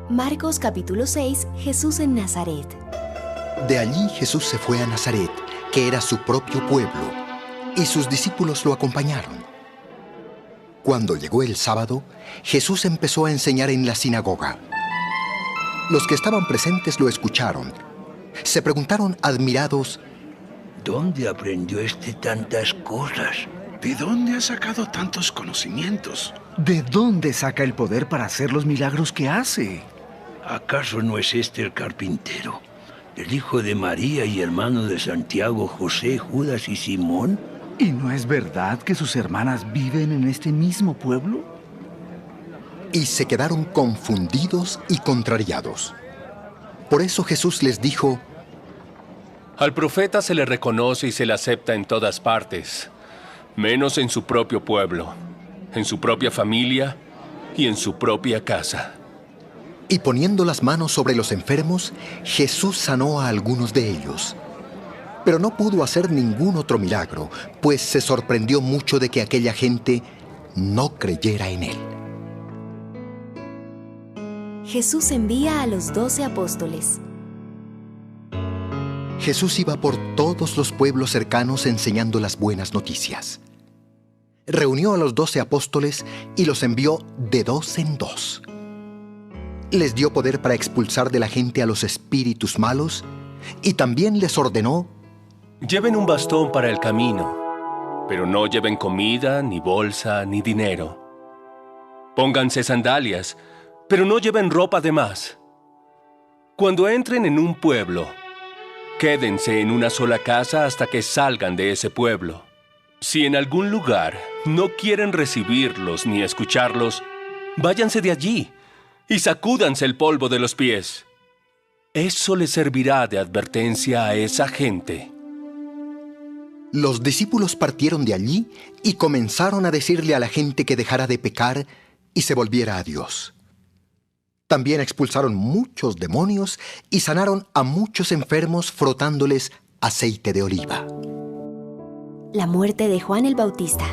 Marcos capítulo 6, Jesús en Nazaret. De allí Jesús se fue a Nazaret, que era su propio pueblo, y sus discípulos lo acompañaron. Cuando llegó el sábado, Jesús empezó a enseñar en la sinagoga. Los que estaban presentes lo escucharon. Se preguntaron admirados: ¿dónde aprendió tantas cosas? ¿De dónde ha sacado tantos conocimientos? ¿De dónde saca el poder para hacer los milagros que hace? ¿Acaso no es el carpintero, el hijo de María y hermano de Santiago, José, Judas y Simón? ¿Y no es verdad que sus hermanas viven en este mismo pueblo? Y se quedaron confundidos y contrariados. Por eso Jesús les dijo: Al profeta se le reconoce y se le acepta en todas partes, menos en su propio pueblo, en su propia familia y en su propia casa. Y poniendo las manos sobre los enfermos, Jesús sanó a algunos de ellos. Pero no pudo hacer ningún otro milagro, pues se sorprendió mucho de que aquella gente no creyera en él. Jesús envía a los 12 apóstoles. Jesús iba por todos los pueblos cercanos enseñando las buenas noticias. Reunió a los 12 apóstoles y los envió de 2 en 2. Les dio poder para expulsar de la gente a los espíritus malos y también les ordenó: lleven un bastón para el camino, pero no lleven comida, ni bolsa, ni dinero. Pónganse sandalias, pero no lleven ropa de más. Cuando entren en un pueblo, quédense en una sola casa hasta que salgan de ese pueblo. Si en algún lugar no quieren recibirlos ni escucharlos, váyanse de allí y sacúdanse el polvo de los pies. Eso les servirá de advertencia a esa gente. Los discípulos partieron de allí y comenzaron a decirle a la gente que dejara de pecar y se volviera a Dios. También expulsaron muchos demonios y sanaron a muchos enfermos frotándoles aceite de oliva. La muerte de Juan el Bautista.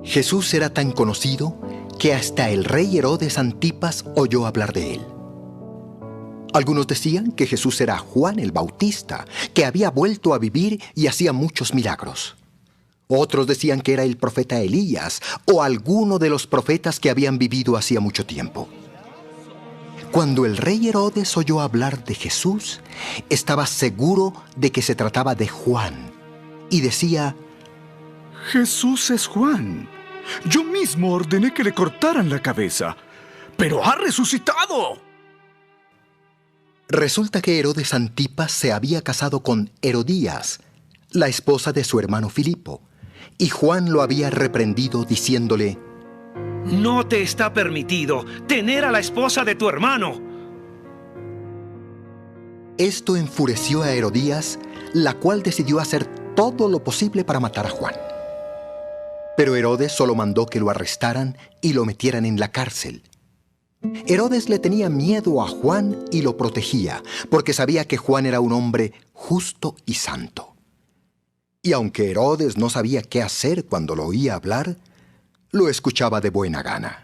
Jesús era tan conocido que hasta el rey Herodes Antipas oyó hablar de él. Algunos decían que Jesús era Juan el Bautista, que había vuelto a vivir y hacía muchos milagros. Otros decían que era el profeta Elías o alguno de los profetas que habían vivido hacía mucho tiempo. Cuando el rey Herodes oyó hablar de Jesús, estaba seguro de que se trataba de Juan y decía: Jesús es Juan. Yo mismo ordené que le cortaran la cabeza, pero ha resucitado. Resulta que Herodes Antipas se había casado con Herodías, la esposa de su hermano Filipo, y Juan lo había reprendido diciéndole: no te está permitido tener a la esposa de tu hermano. Esto enfureció a Herodías, la cual decidió hacer todo lo posible para matar a Juan. Pero Herodes solo mandó que lo arrestaran y lo metieran en la cárcel. Herodes le tenía miedo a Juan y lo protegía, porque sabía que Juan era un hombre justo y santo. Y aunque Herodes no sabía qué hacer cuando lo oía hablar, lo escuchaba de buena gana.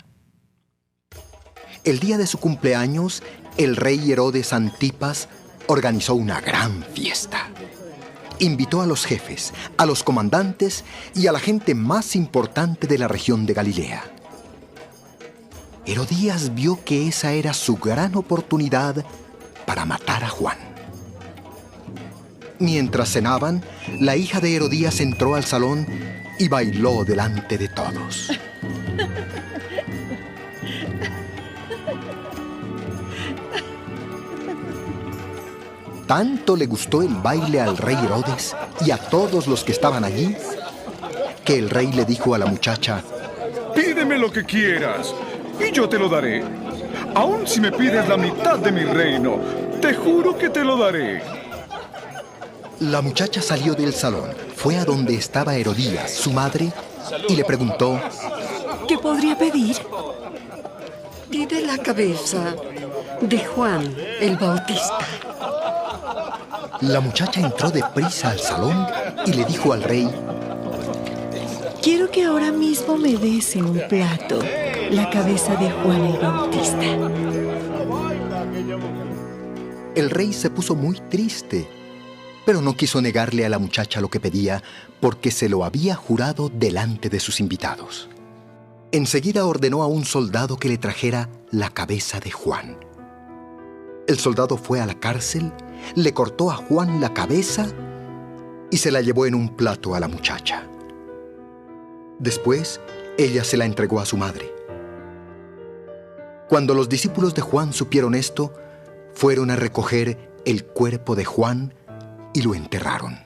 El día de su cumpleaños, el rey Herodes Antipas organizó una gran fiesta. Invitó a los jefes, a los comandantes y a la gente más importante de la región de Galilea. Herodías vio que esa era su gran oportunidad para matar a Juan. Mientras cenaban, la hija de Herodías entró al salón y bailó delante de todos. Tanto le gustó el baile al rey Herodes y a todos los que estaban allí, que el rey le dijo a la muchacha: pídeme lo que quieras y yo te lo daré. Aun si me pides la mitad de mi reino, te juro que te lo daré. La muchacha salió del salón, fue a donde estaba Herodías, su madre, y le preguntó: ¿qué podría pedir? Pide la cabeza de Juan el Bautista. La muchacha entró deprisa al salón y le dijo al rey: quiero que ahora mismo me des en un plato la cabeza de Juan el Bautista. El rey se puso muy triste, pero no quiso negarle a la muchacha lo que pedía porque se lo había jurado delante de sus invitados. Enseguida ordenó a un soldado que le trajera la cabeza de Juan. El soldado fue a la cárcel, le cortó a Juan la cabeza y se la llevó en un plato a la muchacha. Después, ella se la entregó a su madre. Cuando los discípulos de Juan supieron esto, fueron a recoger el cuerpo de Juan y lo enterraron.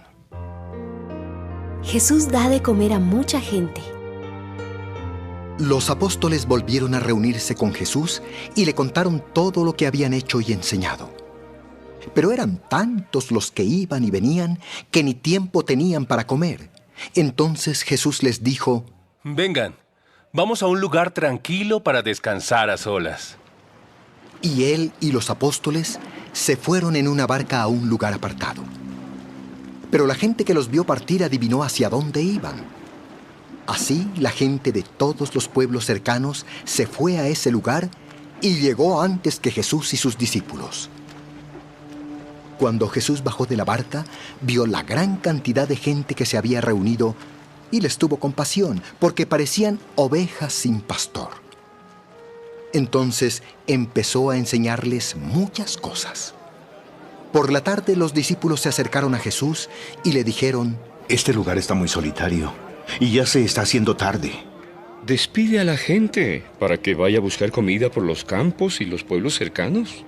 Jesús da de comer a mucha gente. Los apóstoles volvieron a reunirse con Jesús y le contaron todo lo que habían hecho y enseñado. Pero eran tantos los que iban y venían que ni tiempo tenían para comer. Entonces Jesús les dijo: Vengan, vamos a un lugar tranquilo para descansar a solas. Y él y los apóstoles se fueron en una barca a un lugar apartado. Pero la gente que los vio partir adivinó hacia dónde iban. Así, la gente de todos los pueblos cercanos se fue a ese lugar y llegó antes que Jesús y sus discípulos. Cuando Jesús bajó de la barca, vio la gran cantidad de gente que se había reunido y les tuvo compasión, porque parecían ovejas sin pastor. Entonces empezó a enseñarles muchas cosas. Por la tarde los discípulos se acercaron a Jesús y le dijeron: Este lugar está muy solitario y ya se está haciendo tarde. Despide a la gente para que vaya a buscar comida por los campos y los pueblos cercanos.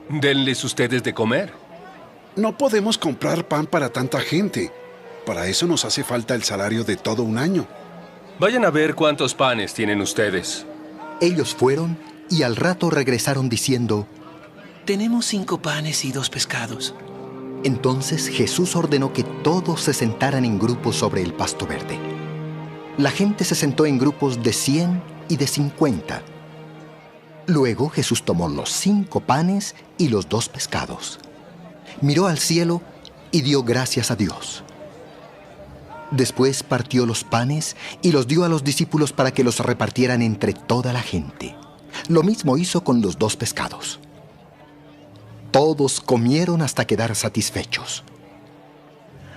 Denles ustedes de comer. No podemos comprar pan para tanta gente. Para eso nos hace falta el salario de todo un año. Vayan a ver cuántos panes tienen ustedes. Ellos fueron y al rato regresaron diciendo: Tenemos 5 panes y 2 pescados. Entonces Jesús ordenó que todos se sentaran en grupos sobre el pasto verde. La gente se sentó en grupos de 100 y de 50. Luego Jesús tomó los 5 panes y los 2 pescados. Miró al cielo y dio gracias a Dios. Después partió los panes y los dio a los discípulos para que los repartieran entre toda la gente. Lo mismo hizo con los 2 pescados. Todos comieron hasta quedar satisfechos.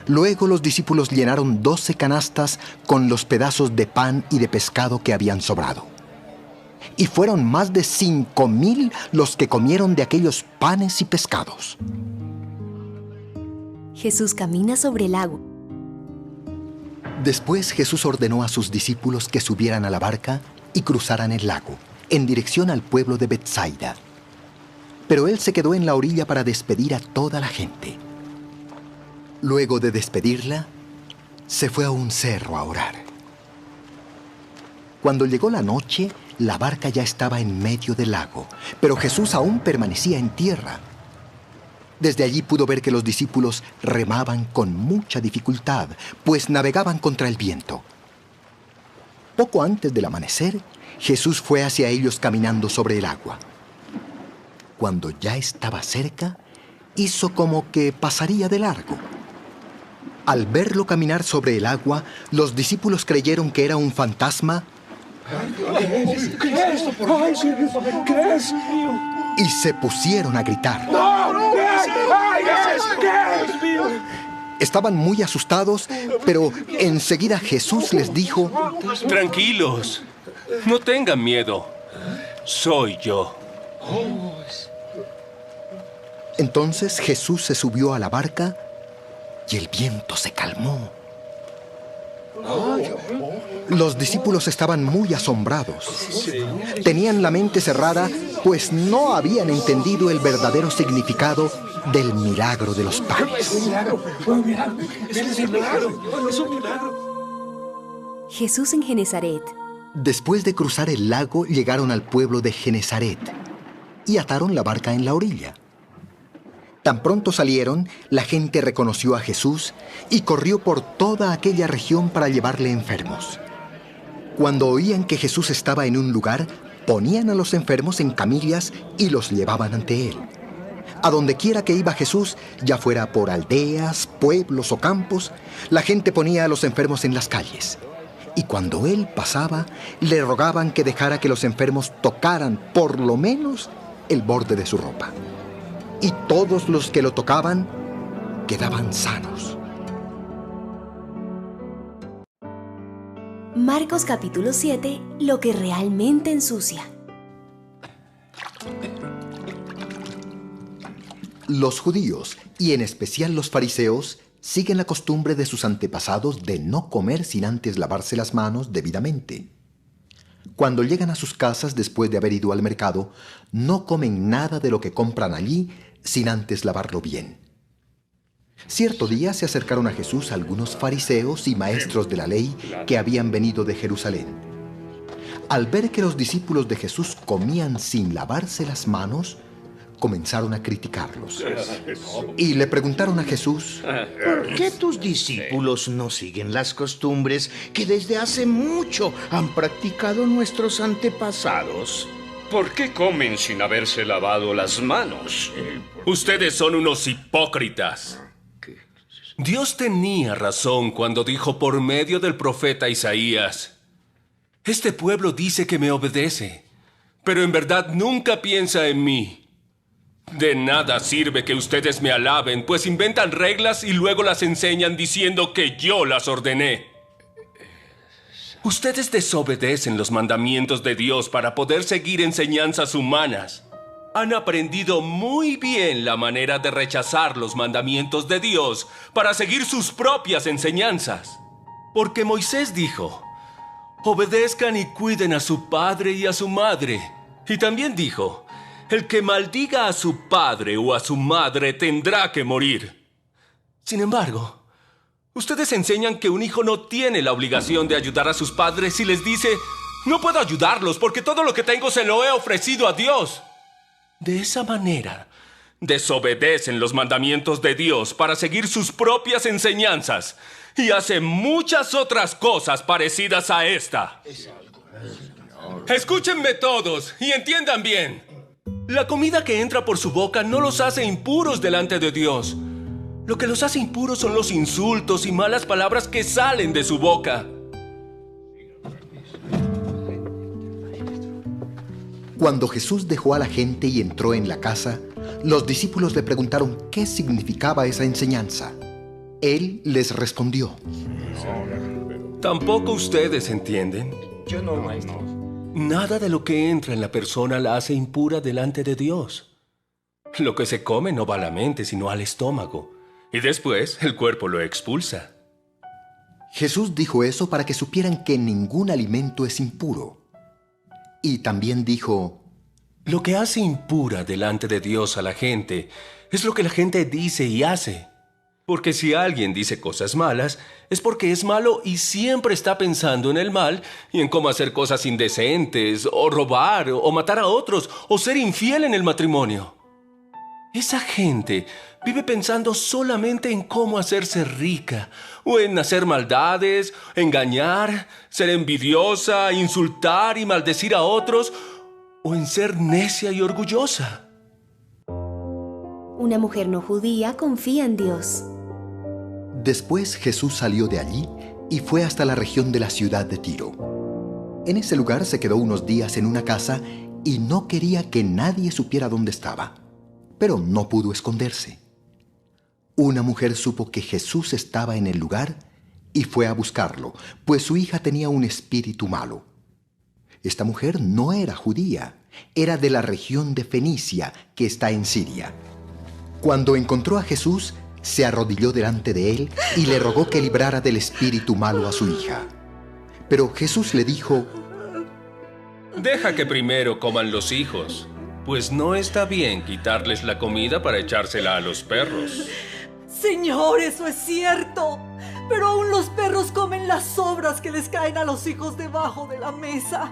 Luego los discípulos llenaron 12 canastas con los pedazos de pan y de pescado que habían sobrado. Y fueron más de 5,000 los que comieron de aquellos panes y pescados. Jesús camina sobre el agua. Después Jesús ordenó a sus discípulos que subieran a la barca y cruzaran el lago, en dirección al pueblo de Betsaida. Pero él se quedó en la orilla para despedir a toda la gente. Luego de despedirla, se fue a un cerro a orar. Cuando llegó la noche, la barca ya estaba en medio del lago, pero Jesús aún permanecía en tierra. Desde allí pudo ver que los discípulos remaban con mucha dificultad, pues navegaban contra el viento. Poco antes del amanecer, Jesús fue hacia ellos caminando sobre el agua. Cuando ya estaba cerca, hizo como que pasaría de largo. Al verlo caminar sobre el agua, los discípulos creyeron que era un fantasma y se pusieron a gritar. Estaban muy asustados, pero enseguida Jesús les dijo: Tranquilos, no tengan miedo. Soy yo. Entonces Jesús se subió a la barca y el viento se calmó. Los discípulos estaban muy asombrados. Tenían la mente cerrada, pues no habían entendido el verdadero significado del milagro de los panes. Jesús en Genesaret. Después de cruzar el lago, llegaron al pueblo de Genesaret y ataron la barca en la orilla. Tan pronto salieron, la gente reconoció a Jesús y corrió por toda aquella región para llevarle enfermos. Cuando oían que Jesús estaba en un lugar, ponían a los enfermos en camillas y los llevaban ante él. A donde quiera que iba Jesús, ya fuera por aldeas, pueblos o campos, la gente ponía a los enfermos en las calles. Y cuando él pasaba, le rogaban que dejara que los enfermos tocaran por lo menos el borde de su ropa. y todos los que lo tocaban quedaban sanos. Marcos capítulo 7, lo que realmente ensucia. Los judíos, y en especial los fariseos, siguen la costumbre de sus antepasados de no comer sin antes lavarse las manos debidamente. Cuando llegan a sus casas después de haber ido al mercado, no comen nada de lo que compran allí sin antes lavarlo bien. Cierto día se acercaron a Jesús algunos fariseos y maestros de la ley que habían venido de Jerusalén. Al ver que los discípulos de Jesús comían sin lavarse las manos, comenzaron a criticarlos. Y le preguntaron a Jesús: ¿por qué tus discípulos no siguen las costumbres que desde hace mucho han practicado nuestros antepasados? ¿Por qué comen sin haberse lavado las manos? Ustedes son unos hipócritas. Dios tenía razón cuando dijo por medio del profeta Isaías: este pueblo dice que me obedece, pero en verdad nunca piensa en mí. De nada sirve que ustedes me alaben, pues inventan reglas y luego las enseñan diciendo que yo las ordené. Ustedes desobedecen los mandamientos de Dios para poder seguir enseñanzas humanas. Han aprendido muy bien la manera de rechazar los mandamientos de Dios para seguir sus propias enseñanzas. Porque Moisés dijo: obedezcan y cuiden a su padre y a su madre. Y también dijo: el que maldiga a su padre o a su madre tendrá que morir. Sin embargo, ustedes enseñan que un hijo no tiene la obligación de ayudar a sus padres y les dice: no puedo ayudarlos porque todo lo que tengo se lo he ofrecido a Dios. De esa manera, desobedecen los mandamientos de Dios para seguir sus propias enseñanzas y hacen muchas otras cosas parecidas a esta. Escúchenme todos y entiendan bien. La comida que entra por su boca no los hace impuros delante de Dios. Lo que los hace impuros son los insultos y malas palabras que salen de su boca. Cuando Jesús dejó a la gente y entró en la casa, los discípulos le preguntaron qué significaba esa enseñanza. Él les respondió: ¿tampoco ustedes entienden? Yo no, maestro. Nada de lo que entra en la persona la hace impura delante de Dios. Lo que se come no va a la mente, sino al estómago. Y después el cuerpo lo expulsa. Jesús dijo eso para que supieran que ningún alimento es impuro. Y también dijo: lo que hace impura delante de Dios a la gente es lo que la gente dice y hace. Porque si alguien dice cosas malas, es porque es malo y siempre está pensando en el mal y en cómo hacer cosas indecentes, o robar, o matar a otros, o ser infiel en el matrimonio. Esa gente vive pensando solamente en cómo hacerse rica, o en hacer maldades, engañar, ser envidiosa, insultar y maldecir a otros, o en ser necia y orgullosa. Una mujer no judía confía en Dios. Después Jesús salió de allí y fue hasta la región de la ciudad de Tiro. En ese lugar se quedó unos días en una casa y no quería que nadie supiera dónde estaba, pero no pudo esconderse. Una mujer supo que Jesús estaba en el lugar y fue a buscarlo, pues su hija tenía un espíritu malo. Esta mujer no era judía, era de la región de Fenicia, que está en Siria. Cuando encontró a Jesús, se arrodilló delante de él y le rogó que librara del espíritu malo a su hija. Pero Jesús le dijo: deja que primero coman los hijos, pues no está bien quitarles la comida para echársela a los perros. Señor, eso es cierto, pero aún los perros comen las sobras que les caen a los hijos debajo de la mesa.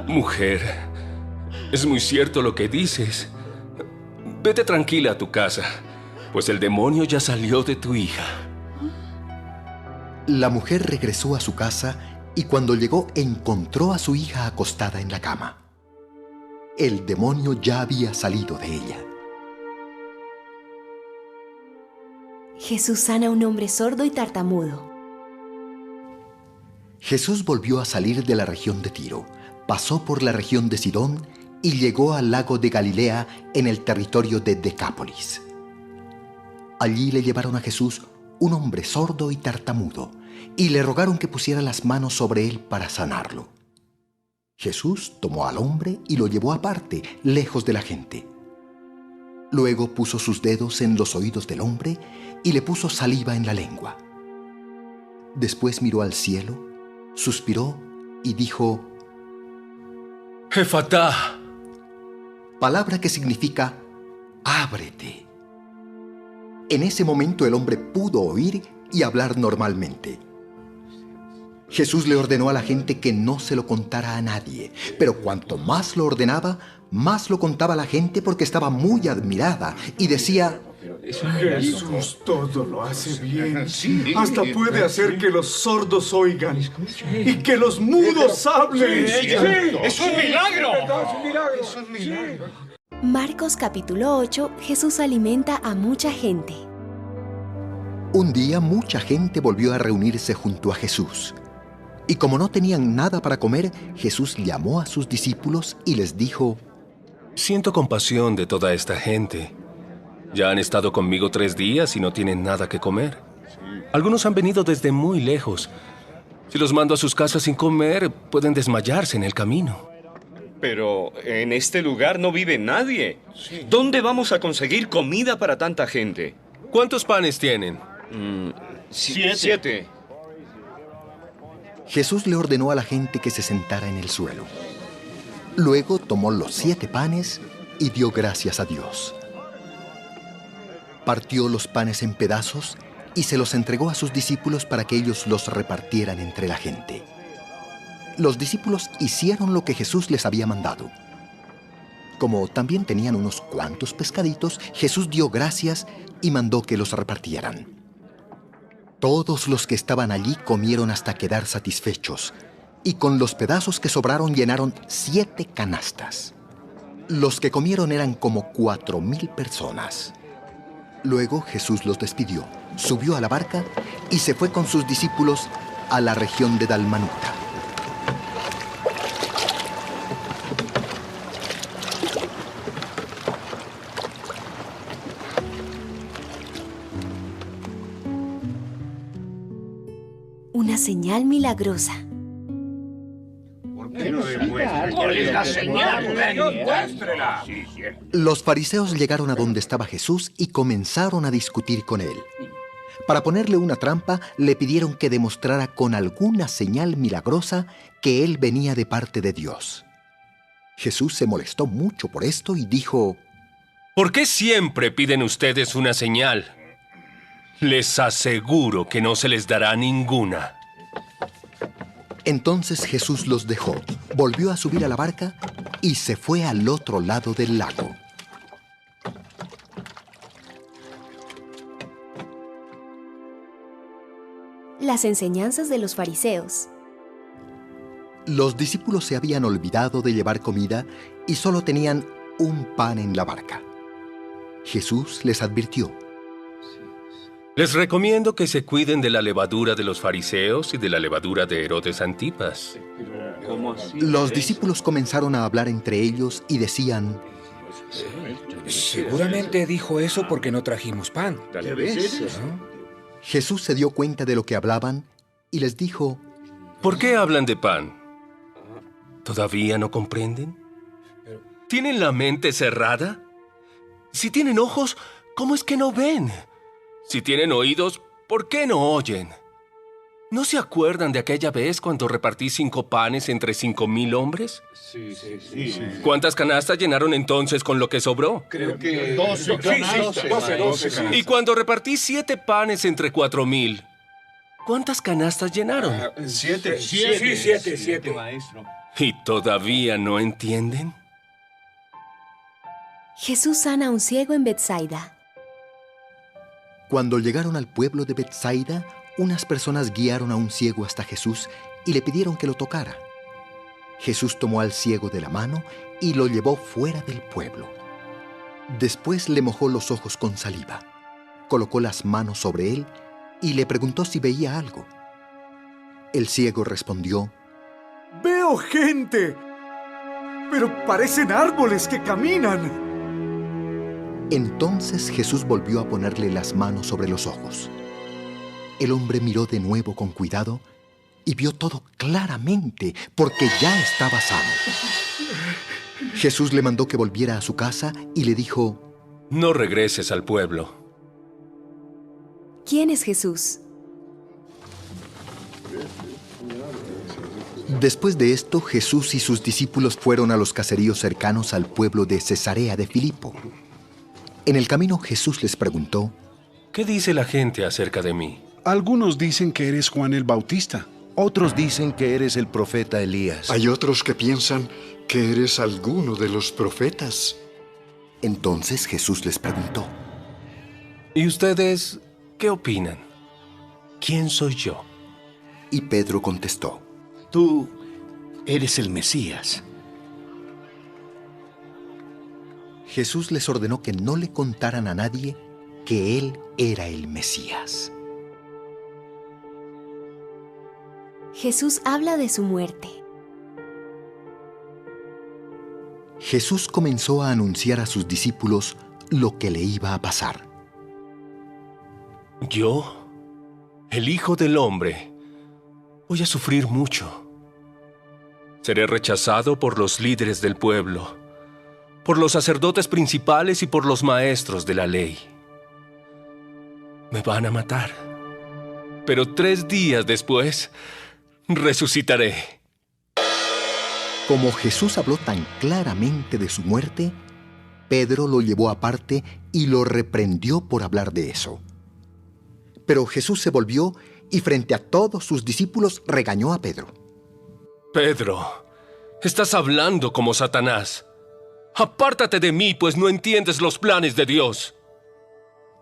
Mujer, es muy cierto lo que dices. Vete tranquila a tu casa, pues el demonio ya salió de tu hija. La mujer regresó a su casa y cuando llegó encontró a su hija acostada en la cama. El demonio ya había salido de ella. Jesús sana a un hombre sordo y tartamudo. Jesús volvió a salir de la región de Tiro, pasó por la región de Sidón y llegó al lago de Galilea en el territorio de Decápolis. Allí le llevaron a Jesús un hombre sordo y tartamudo, y le rogaron que pusiera las manos sobre él para sanarlo. Jesús tomó al hombre y lo llevó aparte, lejos de la gente. Luego puso sus dedos en los oídos del hombre y le puso saliva en la lengua. Después miró al cielo, suspiró y dijo: Efatá, palabra que significa ábrete. En ese momento el hombre pudo oír y hablar normalmente. Jesús le ordenó a la gente que no se lo contara a nadie, pero cuanto más lo ordenaba, más lo contaba a la gente porque estaba muy admirada y decía: Jesús todo lo hace bien. Hasta puede hacer que los sordos oigan y que los mudos hablen. ¡Es un milagro! ¡Es un milagro! Marcos capítulo 8, Jesús alimenta a mucha gente. Un día mucha gente volvió a reunirse junto a Jesús. Y como no tenían nada para comer, Jesús llamó a sus discípulos y les dijo: siento compasión de toda esta gente. Ya han estado conmigo 3 días y no tienen nada que comer. Algunos han venido desde muy lejos. Si los mando a sus casas sin comer, pueden desmayarse en el camino. Pero en este lugar no vive nadie. ¿Dónde vamos a conseguir comida para tanta gente? ¿Cuántos panes tienen? 7. Jesús le ordenó a la gente que se sentara en el suelo. Luego tomó los 7 panes y dio gracias a Dios. Partió los panes en pedazos y se los entregó a sus discípulos para que ellos los repartieran entre la gente. Los discípulos hicieron lo que Jesús les había mandado. Como también tenían unos cuantos pescaditos, Jesús dio gracias y mandó que los repartieran. Todos los que estaban allí comieron hasta quedar satisfechos, y con los pedazos que sobraron llenaron 7 canastas. Los que comieron eran como 4,000 personas. Luego Jesús los despidió, subió a la barca y se fue con sus discípulos a la región de Dalmanuta. Una señal milagrosa. ¿Cuál es la señal? Muéstrela. Los fariseos llegaron a donde estaba Jesús y comenzaron a discutir con él. Para ponerle una trampa, le pidieron que demostrara con alguna señal milagrosa que él venía de parte de Dios. Jesús se molestó mucho por esto y dijo: ¿por qué siempre piden ustedes una señal? Les aseguro que no se les dará ninguna. Entonces Jesús los dejó, volvió a subir a la barca y se fue al otro lado del lago. Las enseñanzas de los fariseos. Los discípulos se habían olvidado de llevar comida y solo tenían un pan en la barca. Jesús les advirtió: les recomiendo que se cuiden de la levadura de los fariseos y de la levadura de Herodes Antipas. Los discípulos comenzaron a hablar entre ellos y decían: seguramente dijo eso porque no trajimos pan. Tal vez. ¿No? Jesús se dio cuenta de lo que hablaban y les dijo: ¿por qué hablan de pan? ¿Todavía no comprenden? ¿Tienen la mente cerrada? Si tienen ojos, ¿cómo es que no ven? Si tienen oídos, ¿por qué no oyen? ¿No se acuerdan de aquella vez cuando repartí 5 panes entre 5,000 hombres? Sí. ¿Cuántas canastas llenaron entonces con lo que sobró? Creo que 12 canastas. Y cuando repartí 7 panes entre 4,000, ¿cuántas canastas llenaron? 7. Siete, maestro. ¿Y todavía no entienden? Jesús sana a un ciego en Betsaida. Cuando llegaron al pueblo de Betsaida, unas personas guiaron a un ciego hasta Jesús y le pidieron que lo tocara. Jesús tomó al ciego de la mano y lo llevó fuera del pueblo. Después le mojó los ojos con saliva, colocó las manos sobre él y le preguntó si veía algo. El ciego respondió: ¡veo gente! pero parecen árboles que caminan. Entonces Jesús volvió a ponerle las manos sobre los ojos. El hombre miró de nuevo con cuidado y vio todo claramente, porque ya estaba sano. Jesús le mandó que volviera a su casa y le dijo: No regreses al pueblo. ¿Quién es Jesús? Después de esto, Jesús y sus discípulos fueron a los caseríos cercanos al pueblo de Cesarea de Filipo. En el camino, Jesús les preguntó: ¿Qué dice la gente acerca de mí? Algunos dicen que eres Juan el Bautista. Otros dicen que eres el profeta Elías. Hay otros que piensan que eres alguno de los profetas. Entonces Jesús les preguntó: ¿Y ustedes qué opinan? ¿Quién soy yo? Y Pedro contestó: Tú eres el Mesías. Jesús les ordenó que no le contaran a nadie que él era el Mesías. Jesús habla de su muerte. Jesús comenzó a anunciar a sus discípulos lo que le iba a pasar. Yo, el Hijo del Hombre, voy a sufrir mucho. Seré rechazado por los líderes del pueblo, por los sacerdotes principales y por los maestros de la ley. Me van a matar. Pero 3 días después, resucitaré. Como Jesús habló tan claramente de su muerte, Pedro lo llevó aparte y lo reprendió por hablar de eso. Pero Jesús se volvió y frente a todos sus discípulos regañó a Pedro. Pedro, estás hablando como Satanás. Apártate de mí, pues no entiendes los planes de Dios.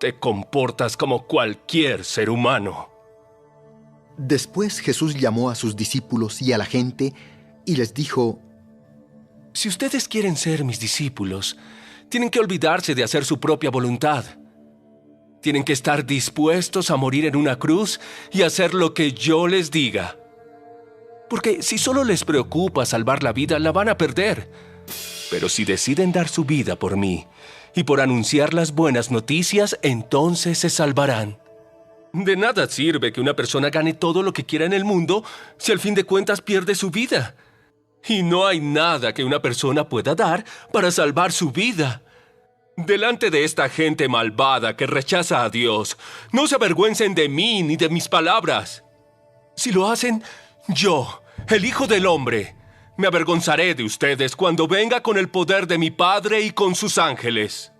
Te comportas como cualquier ser humano. Después Jesús llamó a sus discípulos y a la gente y les dijo: Si ustedes quieren ser mis discípulos, tienen que olvidarse de hacer su propia voluntad. Tienen que estar dispuestos a morir en una cruz y hacer lo que yo les diga. Porque si solo les preocupa salvar la vida, la van a perder. Pero si deciden dar su vida por mí y por anunciar las buenas noticias, entonces se salvarán. De nada sirve que una persona gane todo lo que quiera en el mundo si al fin de cuentas pierde su vida. Y no hay nada que una persona pueda dar para salvar su vida. Delante de esta gente malvada que rechaza a Dios, no se avergüencen de mí ni de mis palabras. Si lo hacen, yo, el Hijo del Hombre, me avergonzaré de ustedes cuando venga con el poder de mi Padre y con sus ángeles.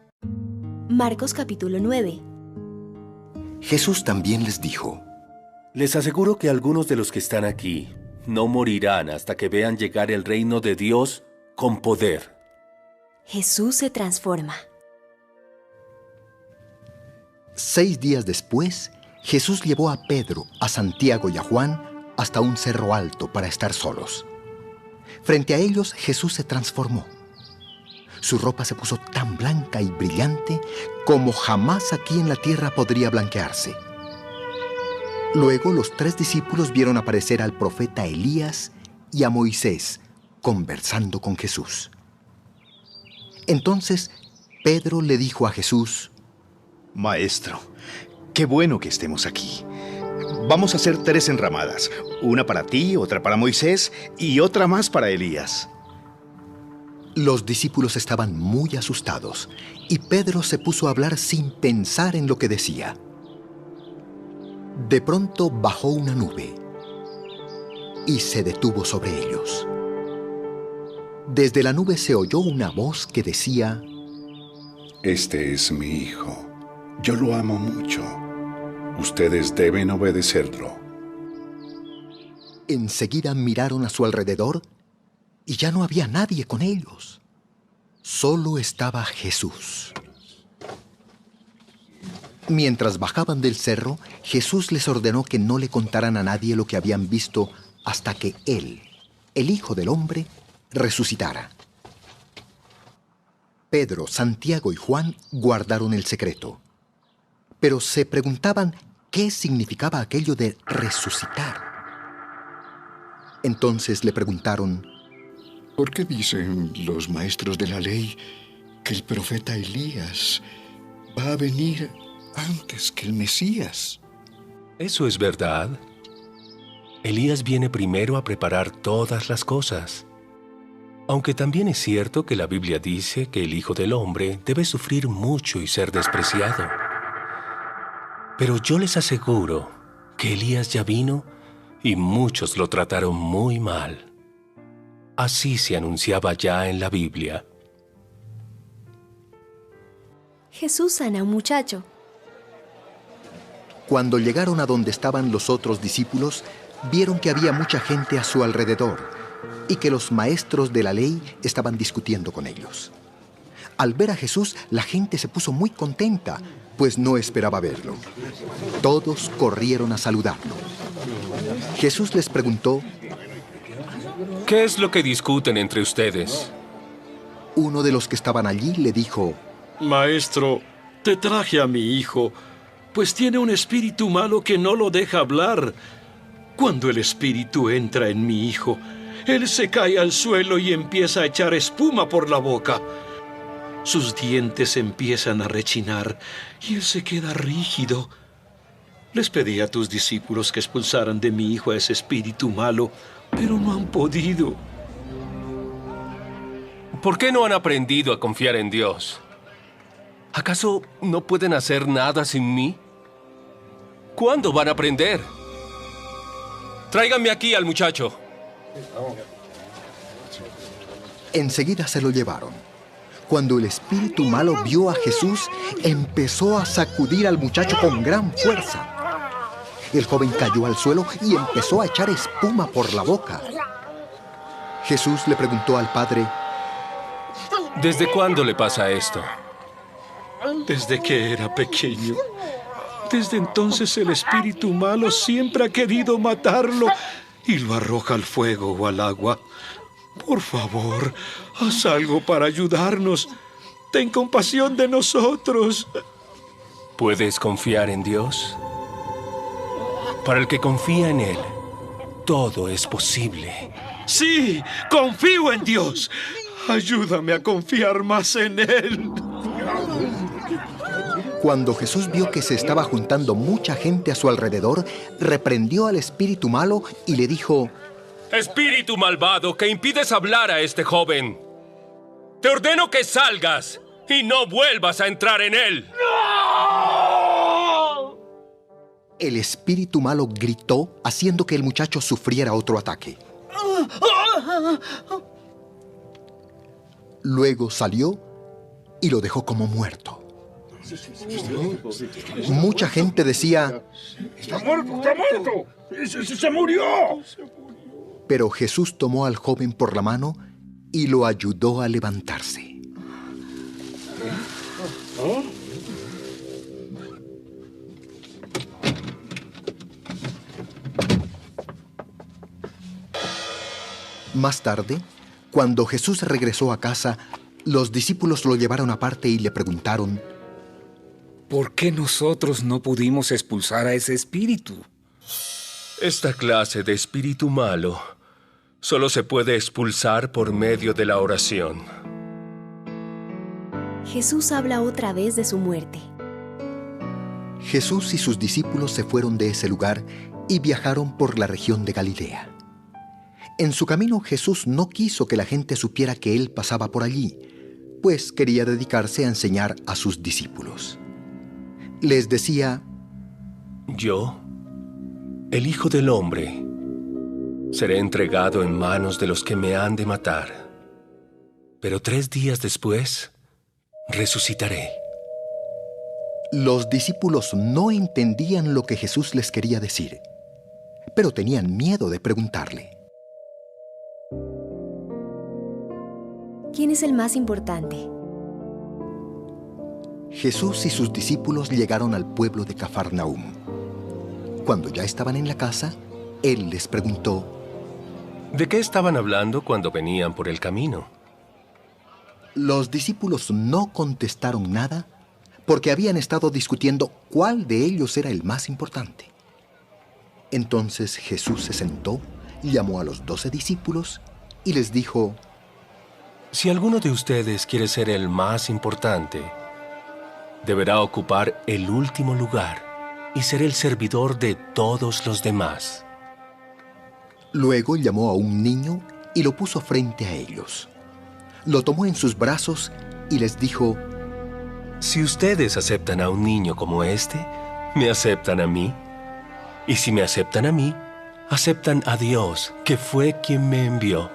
Marcos capítulo 9. Jesús también les dijo: Les aseguro que algunos de los que están aquí no morirán hasta que vean llegar el reino de Dios con poder. Jesús se transforma. 6 días después, Jesús llevó a Pedro, a Santiago y a Juan hasta un cerro alto para estar solos. Frente a ellos, Jesús se transformó. Su ropa se puso tan blanca y brillante como jamás aquí en la tierra podría blanquearse. Luego los 3 discípulos vieron aparecer al profeta Elías y a Moisés conversando con Jesús. Entonces Pedro le dijo a Jesús: Maestro, qué bueno que estemos aquí. Vamos a hacer 3 enramadas. Una para ti, otra para Moisés y otra más para Elías. Los discípulos estaban muy asustados y Pedro se puso a hablar sin pensar en lo que decía. De pronto bajó una nube y se detuvo sobre ellos. Desde la nube se oyó una voz que decía: Este es mi hijo. Yo lo amo mucho. Ustedes deben obedecerlo. Enseguida miraron a su alrededor y ya no había nadie con ellos. Solo estaba Jesús. Mientras bajaban del cerro, Jesús les ordenó que no le contaran a nadie lo que habían visto hasta que Él, el Hijo del Hombre, resucitara. Pedro, Santiago y Juan guardaron el secreto, pero se preguntaban qué significaba aquello de resucitar. Entonces le preguntaron: ¿Por qué dicen los maestros de la ley que el profeta Elías va a venir antes que el Mesías? Eso es verdad. Elías viene primero a preparar todas las cosas. Aunque también es cierto que la Biblia dice que el Hijo del Hombre debe sufrir mucho y ser despreciado. Pero yo les aseguro que Elías ya vino y muchos lo trataron muy mal. Así se anunciaba ya en la Biblia. Jesús sana a un muchacho. Cuando llegaron a donde estaban los otros discípulos, vieron que había mucha gente a su alrededor y que los maestros de la ley estaban discutiendo con ellos. Al ver a Jesús, la gente se puso muy contenta, pues no esperaba verlo. Todos corrieron a saludarlo. Jesús les preguntó: ¿Qué es lo que discuten entre ustedes? Uno de los que estaban allí le dijo: Maestro, te traje a mi hijo, pues tiene un espíritu malo que no lo deja hablar. Cuando el espíritu entra en mi hijo, él se cae al suelo y empieza a echar espuma por la boca. Sus dientes empiezan a rechinar y él se queda rígido. Les pedí a tus discípulos que expulsaran de mi hijo a ese espíritu malo, pero no han podido. ¿Por qué no han aprendido a confiar en Dios? ¿Acaso no pueden hacer nada sin mí? ¿Cuándo van a aprender? Tráiganme aquí al muchacho. Enseguida se lo llevaron. Cuando el espíritu malo vio a Jesús, empezó a sacudir al muchacho con gran fuerza. El joven cayó al suelo y empezó a echar espuma por la boca. Jesús le preguntó al padre: ¿Desde cuándo le pasa esto? Desde que era pequeño. Desde entonces el espíritu malo siempre ha querido matarlo y lo arroja al fuego o al agua. Por favor, haz algo para ayudarnos. Ten compasión de nosotros. ¿Puedes confiar en Dios? Para el que confía en Él, todo es posible. Sí, confío en Dios. Ayúdame a confiar más en Él. Cuando Jesús vio que se estaba juntando mucha gente a su alrededor, reprendió al espíritu malo y le dijo: Espíritu malvado, que impides hablar a este joven. Te ordeno que salgas y no vuelvas a entrar en él. ¡No! El espíritu malo gritó, haciendo que el muchacho sufriera otro ataque. Luego salió y lo dejó como muerto. Mucha gente decía: ¡Está muerto, está muerto! ¡Se murió! Pero Jesús tomó al joven por la mano y lo ayudó a levantarse. Más tarde, cuando Jesús regresó a casa, los discípulos lo llevaron aparte y le preguntaron: ¿por qué nosotros no pudimos expulsar a ese espíritu? Esta clase de espíritu malo solo se puede expulsar por medio de la oración. Jesús habla otra vez de su muerte. Jesús y sus discípulos se fueron de ese lugar y viajaron por la región de Galilea. En su camino, Jesús no quiso que la gente supiera que él pasaba por allí, pues quería dedicarse a enseñar a sus discípulos. Les decía: yo, el Hijo del Hombre, seré entregado en manos de los que me han de matar. Pero 3 días después, resucitaré. Los discípulos no entendían lo que Jesús les quería decir, pero tenían miedo de preguntarle. ¿Quién es el más importante? Jesús y sus discípulos llegaron al pueblo de Cafarnaúm. Cuando ya estaban en la casa, Él les preguntó: ¿de qué estaban hablando cuando venían por el camino? Los discípulos no contestaron nada porque habían estado discutiendo cuál de ellos era el más importante. Entonces Jesús se sentó, llamó a los 12 discípulos y les dijo: Si alguno de ustedes quiere ser el más importante, deberá ocupar el último lugar y ser el servidor de todos los demás. Luego llamó a un niño y lo puso frente a ellos. Lo tomó en sus brazos y les dijo: Si ustedes aceptan a un niño como este, me aceptan a mí. Y si me aceptan a mí, aceptan a Dios, que fue quien me envió.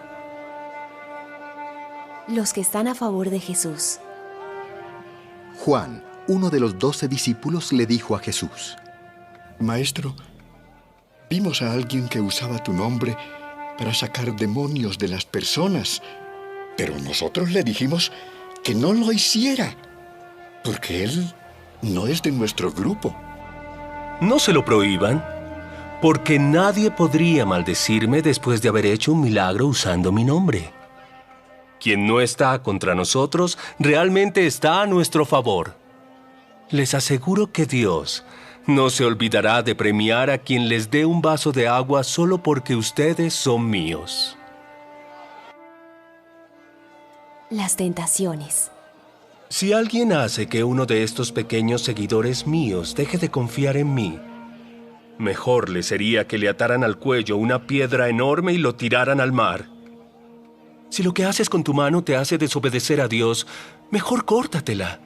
Los que están a favor de Jesús. Juan, uno de los 12 discípulos, le dijo a Jesús: Maestro, vimos a alguien que usaba tu nombre para sacar demonios de las personas, pero nosotros le dijimos que no lo hiciera, porque él no es de nuestro grupo. No se lo prohíban, porque nadie podría maldecirme después de haber hecho un milagro usando mi nombre. Quien no está contra nosotros realmente está a nuestro favor. Les aseguro que Dios no se olvidará de premiar a quien les dé un vaso de agua solo porque ustedes son míos. Las tentaciones. Si alguien hace que uno de estos pequeños seguidores míos deje de confiar en mí, mejor le sería que le ataran al cuello una piedra enorme y lo tiraran al mar. Si lo que haces con tu mano te hace desobedecer a Dios, mejor córtatela.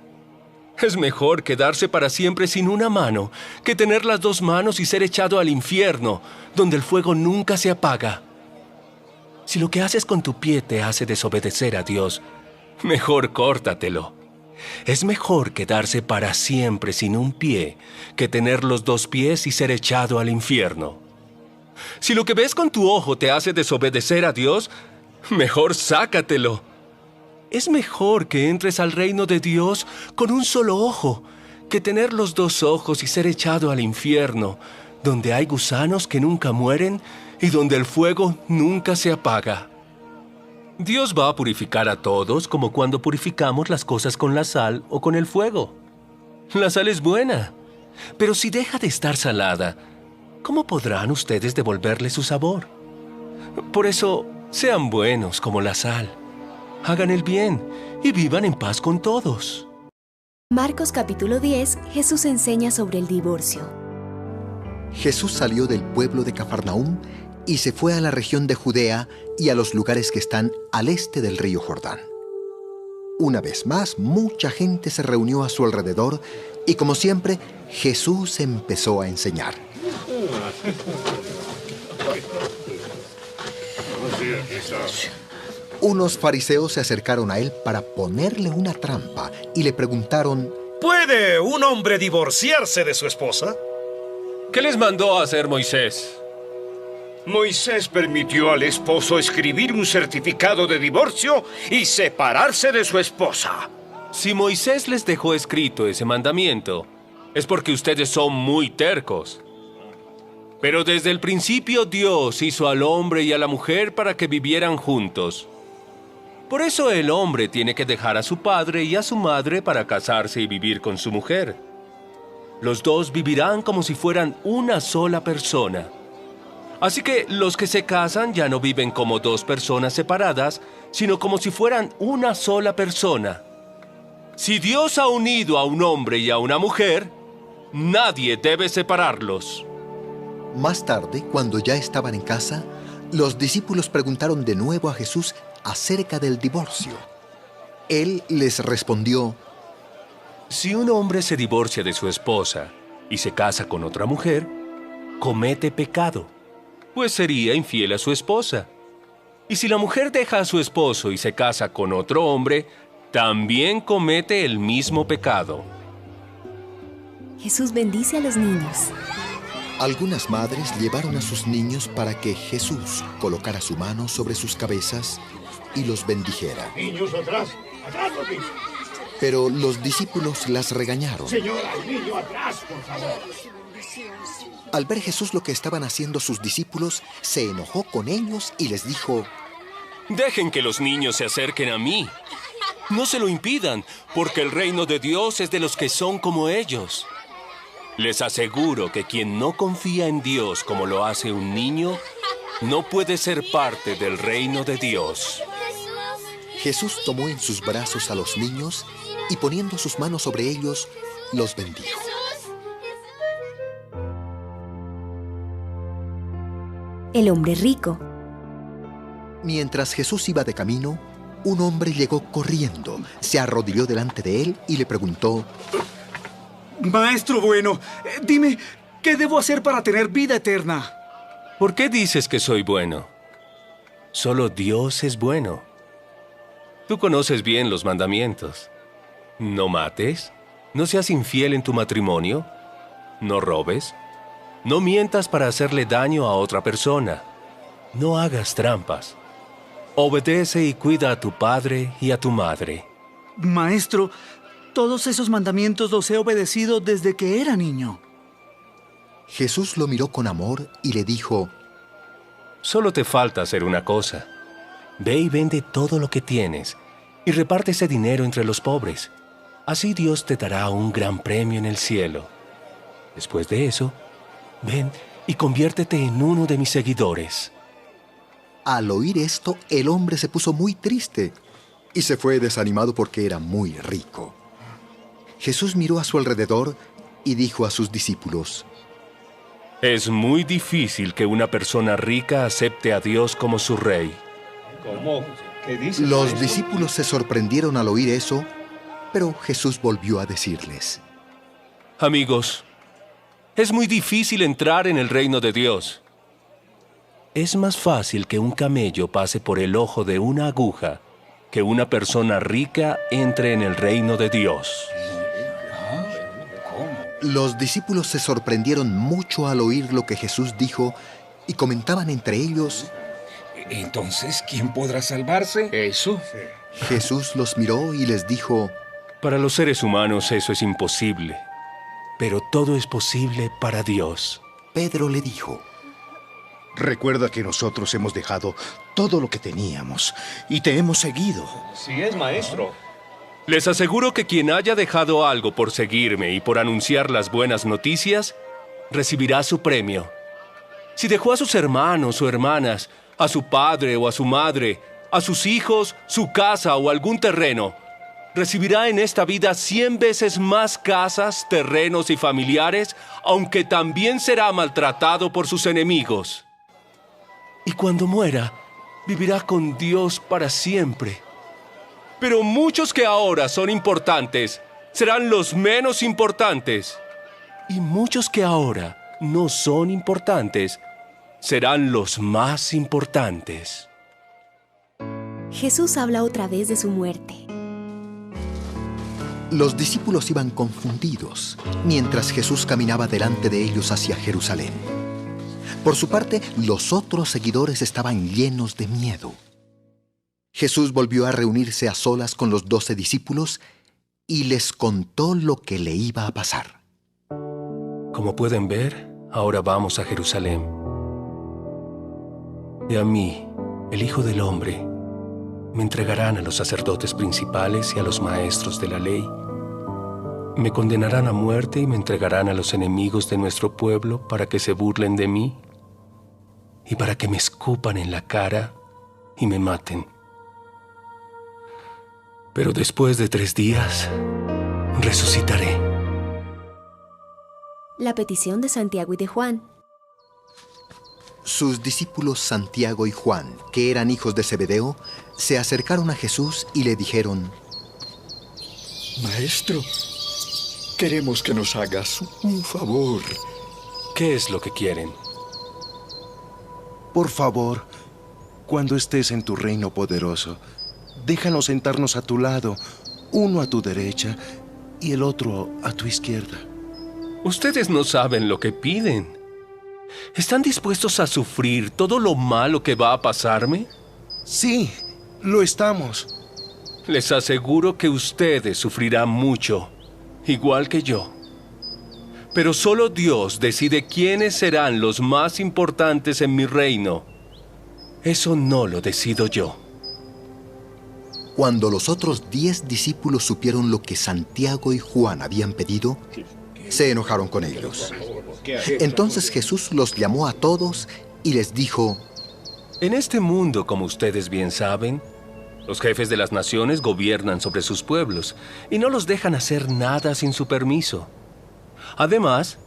Es mejor quedarse para siempre sin una mano que tener las 2 manos y ser echado al infierno, donde el fuego nunca se apaga. Si lo que haces con tu pie te hace desobedecer a Dios, mejor córtatelo. Es mejor quedarse para siempre sin un pie que tener los 2 pies y ser echado al infierno. Si lo que ves con tu ojo te hace desobedecer a Dios, mejor sácatelo. Es mejor que entres al reino de Dios con un solo ojo que tener los 2 ojos y ser echado al infierno, donde hay gusanos que nunca mueren y donde el fuego nunca se apaga. Dios va a purificar a todos como cuando purificamos las cosas con la sal o con el fuego. La sal es buena, pero si deja de estar salada, ¿cómo podrán ustedes devolverle su sabor? Por eso, sean buenos como la sal. Hagan el bien y vivan en paz con todos. Marcos capítulo 10, Jesús enseña sobre el divorcio. Jesús salió del pueblo de Cafarnaúm y se fue a la región de Judea y a los lugares que están al este del río Jordán. Una vez más, mucha gente se reunió a su alrededor y, como siempre, Jesús empezó a enseñar. Unos fariseos se acercaron a él para ponerle una trampa y le preguntaron: ¿Puede un hombre divorciarse de su esposa? ¿Qué les mandó a hacer Moisés? Moisés permitió al esposo escribir un certificado de divorcio y separarse de su esposa. Si Moisés les dejó escrito ese mandamiento, es porque ustedes son muy tercos. Pero desde el principio Dios hizo al hombre y a la mujer para que vivieran juntos. Por eso el hombre tiene que dejar a su padre y a su madre para casarse y vivir con su mujer. Los 2 vivirán como si fueran una sola persona. Así que los que se casan ya no viven como 2 personas separadas, sino como si fueran una sola persona. Si Dios ha unido a un hombre y a una mujer, nadie debe separarlos. Más tarde, cuando ya estaban en casa, los discípulos preguntaron de nuevo a Jesús acerca del divorcio. Él les respondió: Si un hombre se divorcia de su esposa y se casa con otra mujer, comete pecado, pues sería infiel a su esposa. Y si la mujer deja a su esposo y se casa con otro hombre, también comete el mismo pecado. Jesús bendice a los niños. Algunas madres llevaron a sus niños para que Jesús colocara su mano sobre sus cabezas y los bendijera. Niños, atrás, atrás los niños. Pero los discípulos las regañaron. Señora, el niño atrás, por favor. Al ver Jesús lo que estaban haciendo sus discípulos, se enojó con ellos y les dijo: Dejen que los niños se acerquen a mí. No se lo impidan, porque el reino de Dios es de los que son como ellos. Les aseguro que quien no confía en Dios como lo hace un niño, no puede ser parte del reino de Dios. Jesús tomó en sus brazos a los niños y poniendo sus manos sobre ellos, los bendijo. El hombre rico. Mientras Jesús iba de camino, un hombre llegó corriendo, se arrodilló delante de él y le preguntó: Maestro bueno, dime, ¿qué debo hacer para tener vida eterna? ¿Por qué dices que soy bueno? Solo Dios es bueno. Tú conoces bien los mandamientos. No mates, no seas infiel en tu matrimonio, no robes, no mientas para hacerle daño a otra persona, no hagas trampas. Obedece y cuida a tu padre y a tu madre. Maestro, todos esos mandamientos los he obedecido desde que era niño. Jesús lo miró con amor y le dijo: Solo te falta hacer una cosa. Ve y vende todo lo que tienes y reparte ese dinero entre los pobres. Así Dios te dará un gran premio en el cielo. Después de eso, ven y conviértete en uno de mis seguidores. Al oír esto, el hombre se puso muy triste y se fue desanimado porque era muy rico. Jesús miró a su alrededor y dijo a sus discípulos: Es muy difícil que una persona rica acepte a Dios como su rey. ¿Cómo? ¿Qué dice? Los discípulos se sorprendieron al oír eso, pero Jesús volvió a decirles: Amigos, es muy difícil entrar en el reino de Dios. Es más fácil que un camello pase por el ojo de una aguja que una persona rica entre en el reino de Dios. Los discípulos se sorprendieron mucho al oír lo que Jesús dijo y comentaban entre ellos: Entonces, ¿quién podrá salvarse? ¿Eso? Jesús los miró y les dijo: Para los seres humanos eso es imposible, pero todo es posible para Dios. Pedro le dijo: Recuerda que nosotros hemos dejado todo lo que teníamos y te hemos seguido. Sí es, maestro. Les aseguro que quien haya dejado algo por seguirme y por anunciar las buenas noticias, recibirá su premio. Si dejó a sus hermanos o hermanas, a su padre o a su madre, a sus hijos, su casa o algún terreno, recibirá en esta vida 100 veces más casas, terrenos y familiares, aunque también será maltratado por sus enemigos. Y cuando muera, vivirá con Dios para siempre. Pero muchos que ahora son importantes serán los menos importantes. Y muchos que ahora no son importantes serán los más importantes. Jesús habla otra vez de su muerte. Los discípulos iban confundidos mientras Jesús caminaba delante de ellos hacia Jerusalén. Por su parte, los otros seguidores estaban llenos de miedo. Jesús volvió a reunirse a solas con los 12 discípulos y les contó lo que le iba a pasar. Como pueden ver, ahora vamos a Jerusalén. Y a mí, el Hijo del Hombre, me entregarán a los sacerdotes principales y a los maestros de la ley. Me condenarán a muerte y me entregarán a los enemigos de nuestro pueblo para que se burlen de mí y para que me escupan en la cara y me maten. Pero después de 3 días, resucitaré. La petición de Santiago y de Juan. Sus discípulos Santiago y Juan, que eran hijos de Zebedeo, se acercaron a Jesús y le dijeron: Maestro, queremos que nos hagas un favor. ¿Qué es lo que quieren? Por favor, cuando estés en tu reino poderoso, déjanos sentarnos a tu lado, uno a tu derecha y el otro a tu izquierda. Ustedes no saben lo que piden. ¿Están dispuestos a sufrir todo lo malo que va a pasarme? Sí, lo estamos. Les aseguro que ustedes sufrirán mucho, igual que yo. Pero solo Dios decide quiénes serán los más importantes en mi reino. Eso no lo decido yo. Cuando los otros 10 discípulos supieron lo que Santiago y Juan habían pedido, se enojaron con ellos. Entonces Jesús los llamó a todos y les dijo: En este mundo, como ustedes bien saben, Los jefes de las naciones gobiernan sobre sus pueblos y no los dejan hacer nada sin su permiso. Además,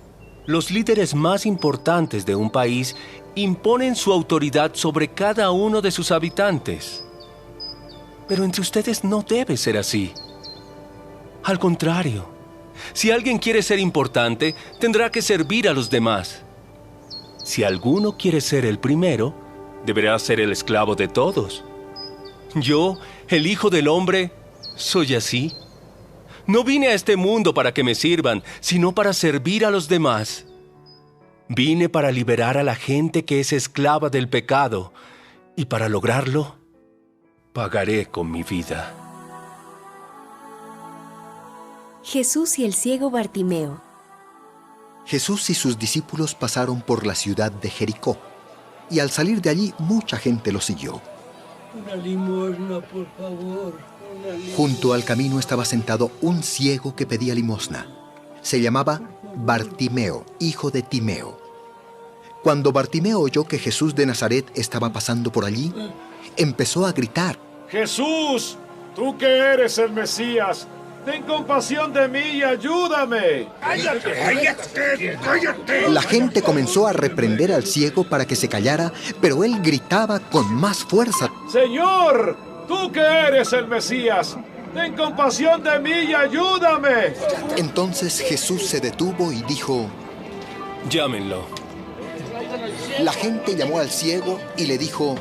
los líderes más importantes de un país imponen su autoridad sobre cada uno de sus habitantes. Pero entre ustedes no debe ser así. Al contrario, si alguien quiere ser importante, tendrá que servir a los demás. Si alguno quiere ser el primero, deberá ser el esclavo de todos. Yo, el Hijo del Hombre, soy así. No vine a este mundo para que me sirvan, sino para servir a los demás. Vine para liberar a la gente que es esclava del pecado, y para lograrlo, pagaré con mi vida. Jesús y el ciego Bartimeo. Jesús y sus discípulos pasaron por la ciudad de Jericó, y al salir de allí mucha gente lo siguió. Una limosna, por favor. Junto al camino estaba sentado un ciego que pedía limosna. Se llamaba Bartimeo, hijo de Timeo. Cuando Bartimeo oyó que Jesús de Nazaret estaba pasando por allí, empezó a gritar: Jesús, tú que eres el Mesías, ten compasión de mí y ayúdame. ¡Cállate, cállate, cállate! La gente comenzó a reprender al ciego para que se callara, pero él gritaba con más fuerza: Señor, tú que eres el Mesías, ten compasión de mí y ayúdame. Entonces Jesús se detuvo y dijo: Llámenlo. La gente llamó al ciego y le dijo: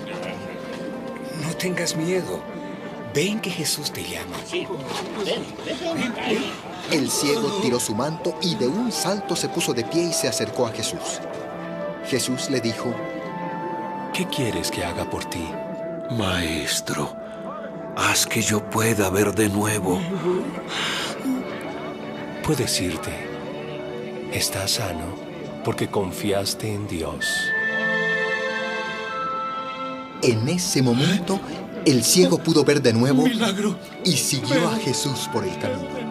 No tengas miedo. Ven que Jesús te llama. El ciego tiró su manto y de un salto se puso de pie y se acercó a Jesús. Jesús le dijo: ¿Qué quieres que haga por ti? Maestro, haz que yo pueda ver de nuevo. Puedes irte. Estás sano porque confiaste en Dios. En ese momento, el ciego pudo ver de nuevo ¡Milagro! y siguió a Jesús por el camino.